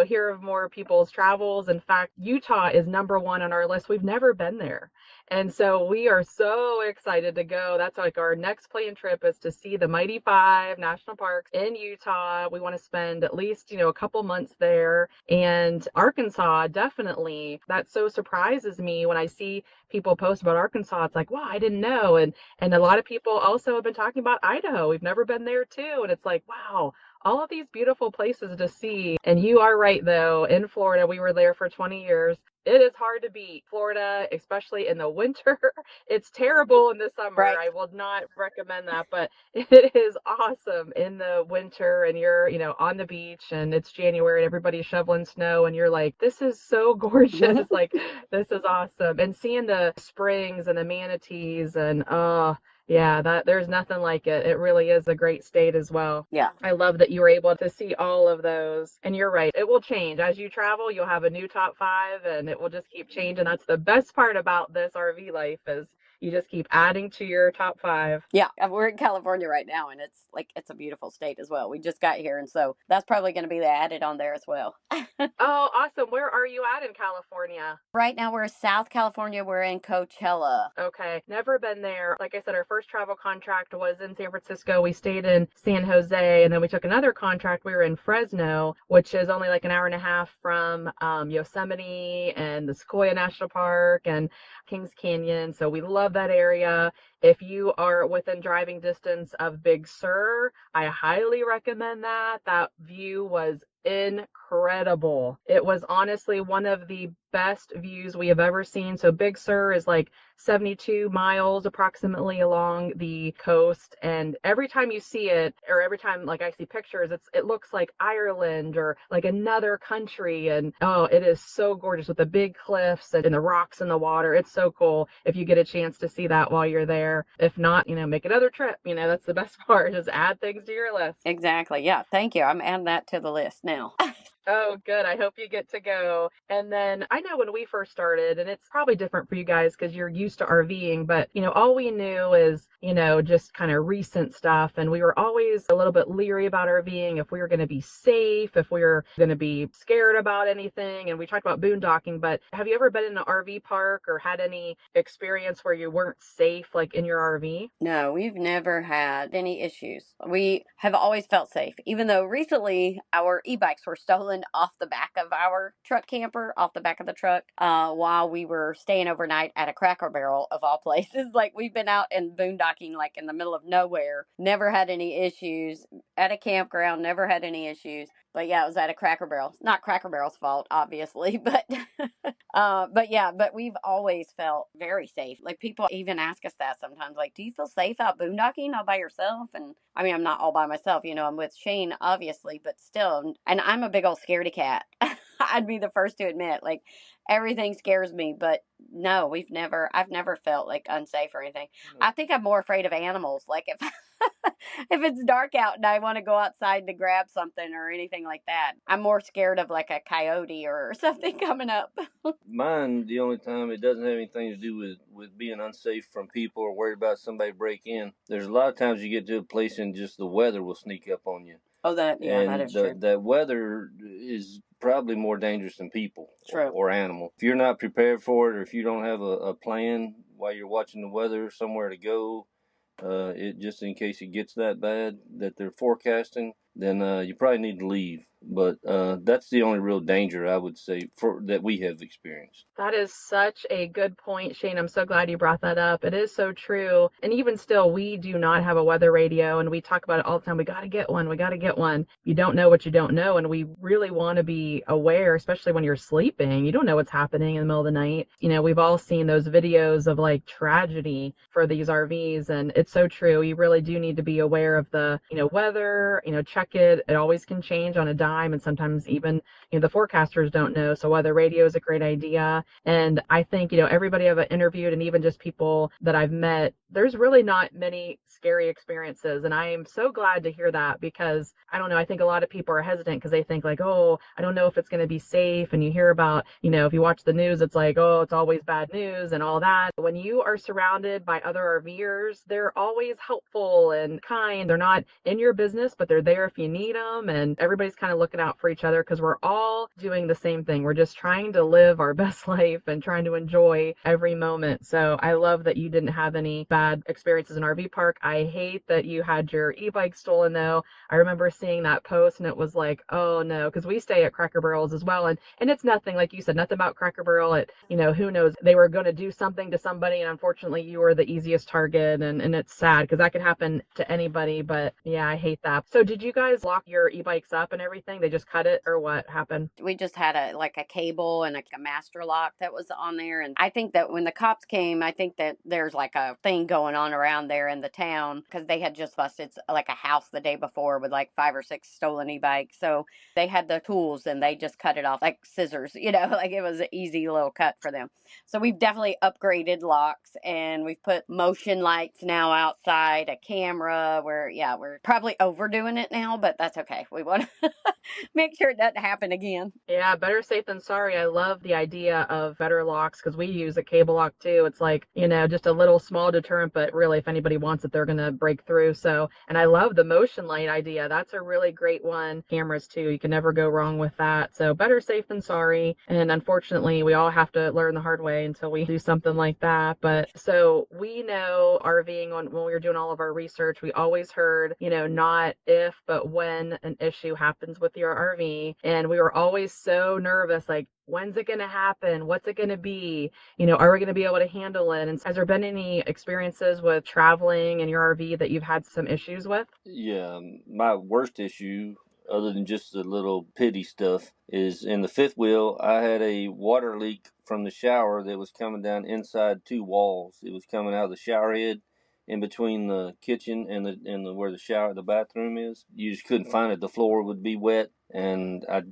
hear of more people's travels. In fact, Utah is number one on our list. We've never been there. And so we are so excited to go. That's like our next planned trip is to see the Mighty Five national parks in Utah. We want to spend at least, a couple months there. And Arkansas, definitely. That so surprises me when I see people post about Arkansas. It's like, wow, I didn't know. And a lot of people also have been talking about Idaho. We've never been there too. And it's like, wow, all of these beautiful places to see. And you are right though, in Florida, we were there for 20 years. It is hard to beat Florida, especially in the winter. It's terrible in the summer. Right. I will not recommend that, but it is awesome in the winter and you're, on the beach and it's January and everybody's shoveling snow and you're like, this is so gorgeous. Like, this is awesome. And seeing the springs and the manatees and, oh, yeah, there's nothing like it. It really is a great state as well. Yeah. I love that you were able to see all of those. And you're right, it will change. As you travel, you'll have a new top 5 and it will just keep changing. That's the best part about this RV life is you just keep adding to your top 5. Yeah, we're in California right now, and it's a beautiful state as well. We just got here, and so that's probably going to be added on there as well. Oh, awesome. Where are you at in California? Right now, we're in South California. We're in Coachella. Okay, never been there. Like I said, our first travel contract was in San Francisco. We stayed in San Jose, and then we took another contract. We were in Fresno, which is only like an hour and a half from Yosemite and the Sequoia National Park and Kings Canyon. So we love that area. If you are within driving distance of Big Sur, I highly recommend that. That view was incredible. It was honestly one of the best views we have ever seen. So Big Sur is like 72 miles approximately along the coast. And every time you see it, or every time like I see pictures, it looks like Ireland or like another country. And oh, it is so gorgeous with the big cliffs and the rocks in the water. It's so cool if you get a chance to see that while you're there. If not, make another trip. That's the best part, is add things to your list. Exactly. Yeah. Thank you. I'm adding that to the list now. Oh, good. I hope you get to go. And then I know when we first started, and it's probably different for you guys because you're used to RVing, but, all we knew is, just kind of recent stuff. And we were always a little bit leery about RVing, if we were going to be safe, if we were going to be scared about anything. And we talked about boondocking, but have you ever been in an RV park or had any experience where you weren't safe, like in your RV? No, we've never had any issues. We have always felt safe, even though recently our e-bikes were stolen off the back of our truck camper, off the back of the truck, while we were staying overnight at a Cracker Barrel of all places. Like we've been out in boondocking, like in the middle of nowhere, never had any issues. At a campground, never had any issues. But yeah, it was at a Cracker Barrel. Not Cracker Barrel's fault, obviously, but but we've always felt very safe. Like people even ask us that sometimes, like, do you feel safe out boondocking all by yourself? And I mean, I'm not all by myself, I'm with Shane, obviously, but still, and I'm a big old scaredy cat. I'd be the first to admit, like, everything scares me, but no, I've never felt like unsafe or anything. I think I'm more afraid of animals. Like if if it's dark out and I want to go outside to grab something or anything like that, I'm more scared of like a coyote or something coming up. Mine, the only time it doesn't have anything to do with being unsafe from people or worried about somebody break in. There's a lot of times you get to a place and just the weather will sneak up on you. Oh, that is true. That weather is probably more dangerous than people True. or animal. If you're not prepared for it, or if you don't have a plan while you're watching the weather, somewhere to go, it just in case it gets that bad that they're forecasting, then you probably need to leave. But that's the only real danger I would say that we have experienced. That is such a good point, Shane. I'm so glad you brought that up. It is so true. And even still, we do not have a weather radio, and we talk about it all the time. We got to get one. We got to get one. You don't know what you don't know, and we really want to be aware, especially when you're sleeping. You don't know what's happening in the middle of the night. We've all seen those videos of like tragedy for these RVs, and it's so true. You really do need to be aware of the, weather, check it. It always can change on a dime. time. And sometimes even, the forecasters don't know. So weather radio is a great idea. And I think, everybody I've interviewed and even just people that I've met, there's really not many scary experiences. And I am so glad to hear that because I don't know, I think a lot of people are hesitant because they think like, oh, I don't know if it's going to be safe. And you hear about, if you watch the news, it's like, oh, it's always bad news and all that. When you are surrounded by other RVers, they're always helpful and kind. They're not in your business, but they're there if you need them. And everybody's kind of looking out for each other because we're all doing the same thing. We're just trying to live our best life and trying to enjoy every moment. So I love that you didn't have any bad experiences in RV park. I hate that you had your e-bike stolen though. I remember seeing that post and it was like, oh no, because we stay at Cracker Barrels as well. And it's nothing, like you said, nothing about Cracker Barrel. Who knows, they were going to do something to somebody and unfortunately you were the easiest target and it's sad because that could happen to anybody. But yeah, I hate that. So did you guys lock your e-bikes up and everything? They just cut it or what happened? We just had a cable and a master lock that was on there. And I think that when the cops came, I think that there's like a thing going on around there in the town because they had just busted like a house the day before with like 5 or 6 stolen e-bikes. So they had the tools and they just cut it off like scissors, like it was an easy little cut for them. So we've definitely upgraded locks and we've put motion lights now outside, a camera we're probably overdoing it now, but that's okay. We want to make sure it doesn't happen again. Yeah, better safe than sorry. I love the idea of better locks because we use a cable lock too. It's like, just a little small deterrent, but really if anybody wants it, they're going to break through. So, and I love the motion light idea. That's a really great one. Cameras too. You can never go wrong with that. So better safe than sorry. And unfortunately, we all have to learn the hard way until we do something like that. But so we know RVing when we were doing all of our research, we always heard, not if, but when an issue happens with your RV. And we were always so nervous, like, when's it going to happen? What's it going to be? Are we going to be able to handle it? And has there been any experiences with traveling in your RV that you've had some issues with? Yeah, my worst issue, other than just the little pity stuff, is in the fifth wheel. I had a water leak from the shower that was coming down inside 2 walls. It was coming out of the shower head in between the kitchen and the where the bathroom is. You just couldn't find it. The floor would be wet, and I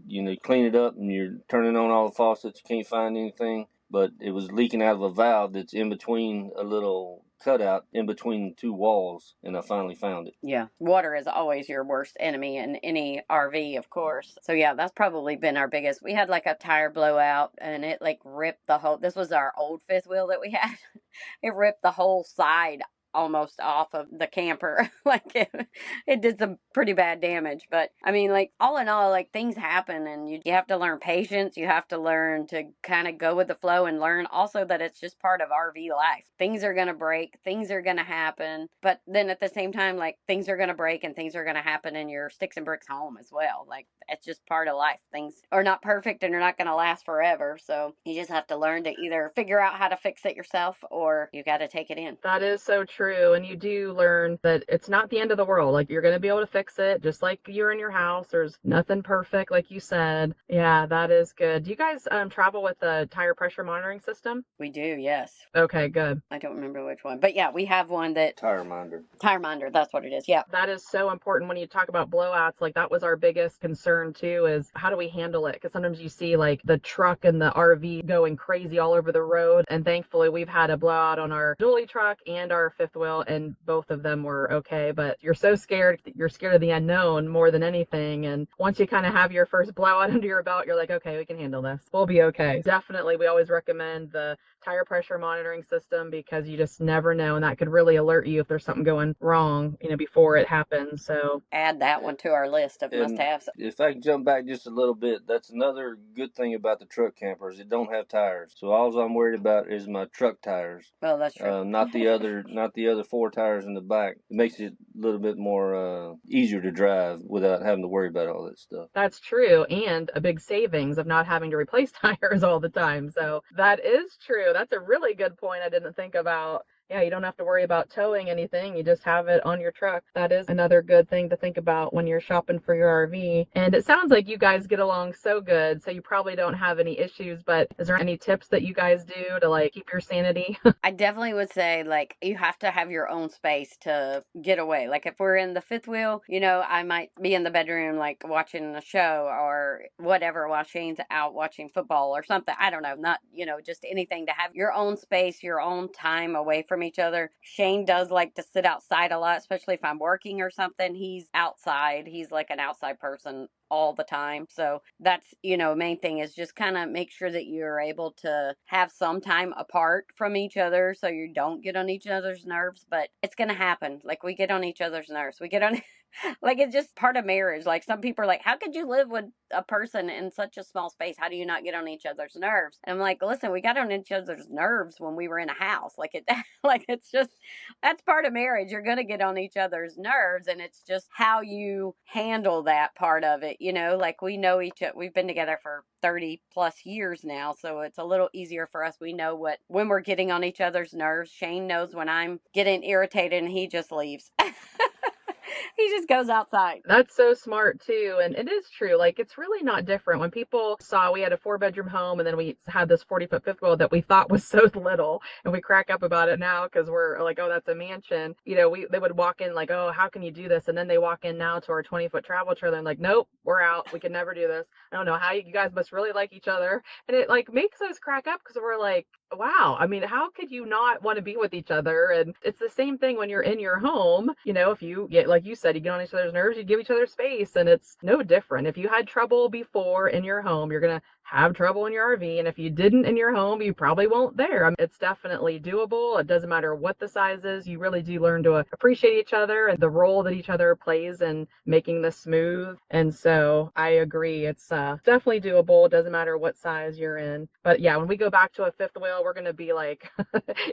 clean it up, and you're turning on all the faucets, you can't find anything. But it was leaking out of a valve that's in between a little cutout in between 2 walls, and I finally found it. Yeah, water is always your worst enemy in any RV, of course. So yeah, that's probably been our biggest. We had like a tire blowout and it like ripped the whole, this was our old fifth wheel that we had. It ripped the whole side almost off of the camper. It did some pretty bad damage. But I mean, like, all in all, like, things happen and you have to learn patience. You have to learn to kind of go with the flow and learn also that it's just part of RV life. Things are going to break, things are going to happen. But then at the same time, like, things are going to break and things are going to happen in your sticks and bricks home as well. Like, it's just part of life. Things are not perfect and they're not going to last forever. So you just have to learn to either figure out how to fix it yourself or you got to take it in. That is so true. And you do learn that it's not the end of the world. Like, you're going to be able to fix it just like you're in your house. There's nothing perfect, like you said. Yeah, that is good. Do you guys travel with a tire pressure monitoring system? We do, yes. Okay, good. I don't remember which one, but yeah, we have one that Tire minder. Tire minder, that's what it is. Yeah. That is so important when you talk about blowouts. Like, that was our biggest concern too, is how do we handle it? Because sometimes you see like the truck and the RV going crazy all over the road. And thankfully we've had a blowout on our dually truck and our fifth wheel, and both of them were okay. But you're so scared. You're scared of the unknown more than anything. And once you kind of have your first blowout under your belt, you're like, okay, we can handle this. We'll be okay. Definitely, we always recommend the tire pressure monitoring system because you just never know, and that could really alert you if there's something going wrong, before it happens. So add that one to our list of must-haves. If I can jump back just a little bit, that's another good thing about the truck campers. It don't have tires, so all I'm worried about is my truck tires. Well, that's true. Not the other 4 tires in the back. It makes it a little bit more easier to drive without having to worry about all that stuff. That's true, and a big savings of not having to replace tires all the time. So that is true. That's a really good point I didn't think about. Yeah, you don't have to worry about towing anything. You just have it on your truck. That is another good thing to think about when you're shopping for your RV. And it sounds like you guys get along so good, so you probably don't have any issues, but is there any tips that you guys do to like keep your sanity? I definitely would say, like, you have to have your own space to get away. Like, if we're in the fifth wheel, I might be in the bedroom, like, watching a show or whatever while Shane's out watching football or something. I don't know. Not, just anything to have your own space, your own time away from each other. Shane does like to sit outside a lot, especially if I'm working or something. He's outside. He's like an outside person all the time. So that's, main thing is just kind of make sure that you're able to have some time apart from each other so you don't get on each other's nerves. But it's going to happen. Like, we get on each other's nerves. We get on like, it's just part of marriage. Like, some people are like, how could you live with a person in such a small space? How do you not get on each other's nerves? And I'm like, listen, we got on each other's nerves when we were in a house. Like, like, it's just, that's part of marriage. You're going to get on each other's nerves, and it's just how you handle that part of it. Like, we know we've been together for 30 plus years now, so it's a little easier for us. We know when we're getting on each other's nerves. Shane knows when I'm getting irritated, and he just leaves. He just goes outside. That's so smart too. And it is true. Like, it's really not different. When people saw we had a 4-bedroom home and then we had this 40-foot fifth wheel that we thought was so little, and we crack up about it now because we're like, oh, that's a mansion. They would walk in like, oh, how can you do this? And then they walk in now to our 20-foot travel trailer and like, nope, we're out. We can never do this. I don't know how you guys must really like each other. And it like makes us crack up because we're like, wow, I mean, how could you not want to be with each other? And it's the same thing when you're in your home. If you get, like you said, you get on each other's nerves, you give each other space, and it's no different. If you had trouble before in your home, you're going to have trouble in your RV. And if you didn't in your home, you probably won't there. I mean, it's definitely doable. It doesn't matter what the size is. You really do learn to appreciate each other and the role that each other plays in making this smooth. And so I agree. It's definitely doable. It doesn't matter what size you're in. But yeah, when we go back to a fifth wheel, we're going to be like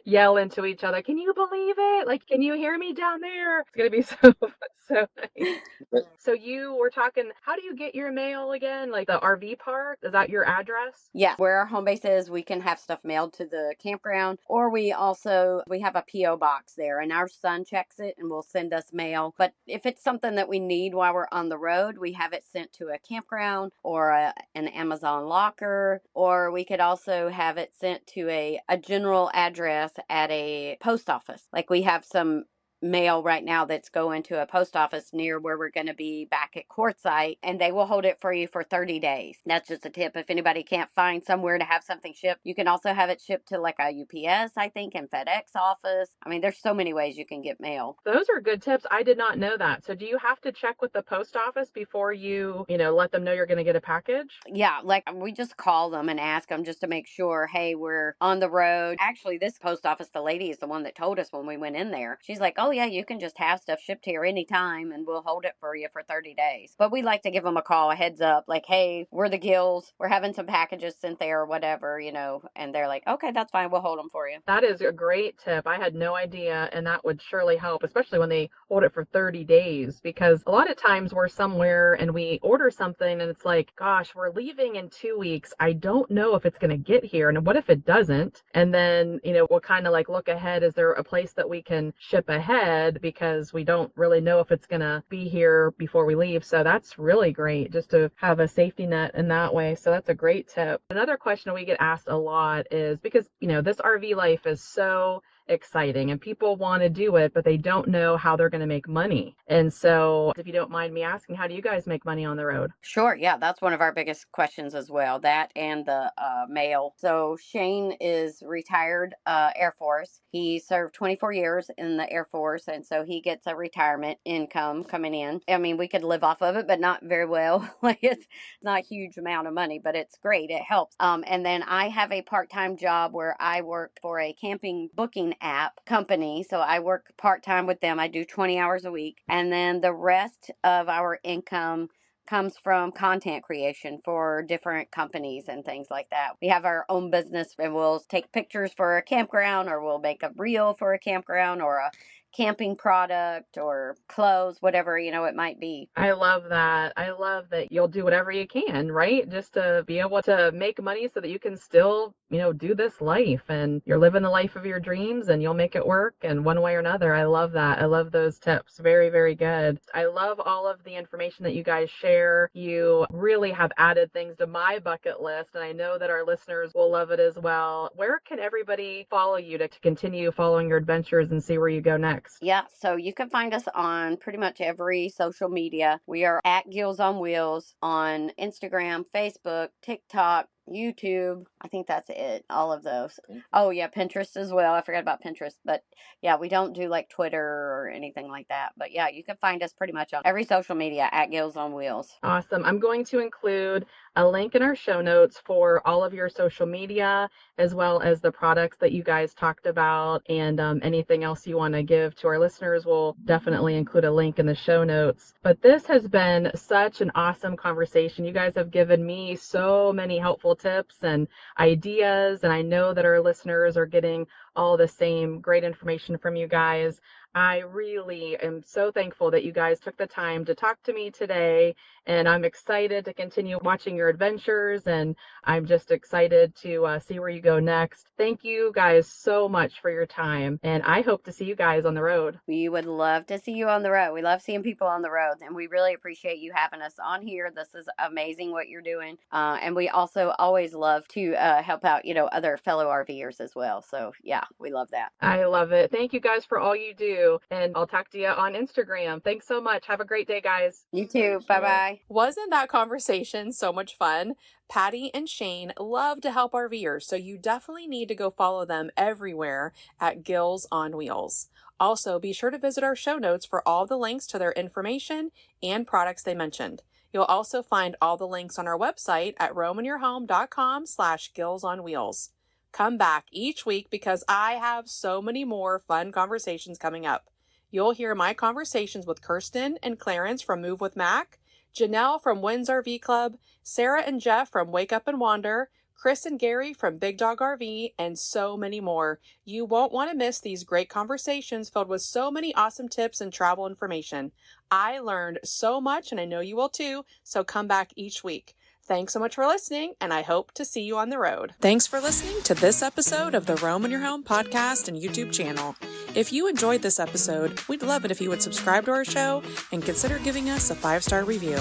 yelling to each other. Can you believe it? Like, can you hear me down there? It's going to be so nice. So you were talking, how do you get your mail again? Like the RV park? Is that your address? Yeah, where our home base is, we can have stuff mailed to the campground, or we have a PO box there, and our son checks it and will send us mail. But if it's something that we need while we're on the road, we have it sent to a campground or an Amazon locker, or we could also have it sent to a general address at a post office. Like, we have some mail right now that's going to a post office near where we're going to be back at Quartzsite, and they will hold it for you for 30 days. That's just a tip. If anybody can't find somewhere to have something shipped, you can also have it shipped to like a UPS, I think, and FedEx office. I mean, there's so many ways you can get mail. Those are good tips. I did not know that. So do you have to check with the post office before you let them know you're going to get a package? Yeah, like, we just call them and ask them just to make sure, hey, we're on the road. Actually, this post office, the lady is the one that told us when we went in there. She's like, oh yeah, you can just have stuff shipped here anytime and we'll hold it for you for 30 days. But we like to give them a call, a heads up, like, hey, we're the Gills. We're having some packages sent there or whatever, and they're like, okay, that's fine. We'll hold them for you. That is a great tip. I had no idea, and that would surely help, especially when they hold it for 30 days, because a lot of times we're somewhere and we order something and it's like, gosh, we're leaving in 2 weeks. I don't know if it's going to get here. And what if it doesn't? And then, we'll kind of like look ahead. Is there a place that we can ship ahead? Because we don't really know if it's going to be here before we leave. So that's really great just to have a safety net in that way. So that's a great tip. Another question we get asked a lot is because, this RV life is so exciting and people want to do it, but they don't know how they're going to make money. And so if you don't mind me asking, how do you guys make money on the road? Sure. Yeah, that's one of our biggest questions as well. That and the mail. So Shane is retired Air Force. He served 24 years in the Air Force, and so he gets a retirement income coming in. I mean, we could live off of it, but not very well. Like, it's not a huge amount of money, but it's great. It helps. And then I have a part-time job where I work for a camping booking app company. So I work part-time with them. I do 20 hours a week. And then the rest of our income comes from content creation for different companies and things like that. We have our own business and we'll take pictures for a campground, or we'll make a reel for a campground, or a camping product or clothes, whatever, it might be. I love that. I love that you'll do whatever you can, right? Just to be able to make money so that you can still do this life, and you're living the life of your dreams and you'll make it work in one way or another. I love that. I love those tips. Very, very good. I love all of the information that you guys share. You really have added things to my bucket list, and I know that our listeners will love it as well. Where can everybody follow you to continue following your adventures and see where you go next? Yeah, so you can find us on pretty much every social media. We are at Gills on Wheels on Instagram, Facebook, TikTok, YouTube. I think that's it. All of those. Oh yeah, Pinterest as well. I forgot about Pinterest, but yeah, we don't do like Twitter or anything like that. But yeah, you can find us pretty much on every social media at Gills on Wheels. Awesome. I'm going to include a link in our show notes for all of your social media, as well as the products that you guys talked about, and anything else you want to give to our listeners. We'll definitely include a link in the show notes. But this has been such an awesome conversation. You guys have given me so many helpful tips and ideas, and I know that our listeners are getting all the same great information from you guys. I really am so thankful that you guys took the time to talk to me today, and I'm excited to continue watching your adventures, and I'm just excited to see where you go next. Thank you guys so much for your time, and I hope to see you guys on the road. We would love to see you on the road. We love seeing people on the road, and we really appreciate you having us on here. This is amazing what you're doing, and we also always love to help out, other fellow RVers as well. So yeah, we love that. I love it. Thank you guys for all you do, and I'll talk to you on Instagram. Thanks so much. Have a great day, guys. You too. Bye-bye. Wasn't that conversation so much fun? Patty and Shane love to help RVers, so you definitely need to go follow them everywhere at Gills on Wheels. Also, be sure to visit our show notes for all the links to their information and products they mentioned. You'll also find all the links on our website at roamingyourhome.com/gillsonwheels. Come back each week because I have so many more fun conversations coming up. You'll hear my conversations with Kirsten and Clarence from Move with Mac, Janelle from Wynn's RV Club, Sarah and Jeff from Wake Up and Wander, Chris and Gary from Big Dog RV, and so many more. You won't want to miss these great conversations filled with so many awesome tips and travel information. I learned so much, and I know you will too, so come back each week. Thanks so much for listening, and I hope to see you on the road. Thanks for listening to this episode of the Roam in Your Home podcast and YouTube channel. If you enjoyed this episode, we'd love it if you would subscribe to our show and consider giving us a 5-star review.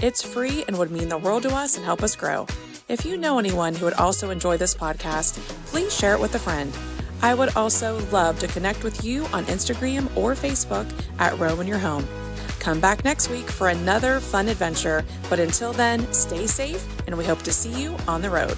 It's free and would mean the world to us and help us grow. If you know anyone who would also enjoy this podcast, please share it with a friend. I would also love to connect with you on Instagram or Facebook at Roam in Your Home. Come back next week for another fun adventure, but until then, stay safe, and we hope to see you on the road.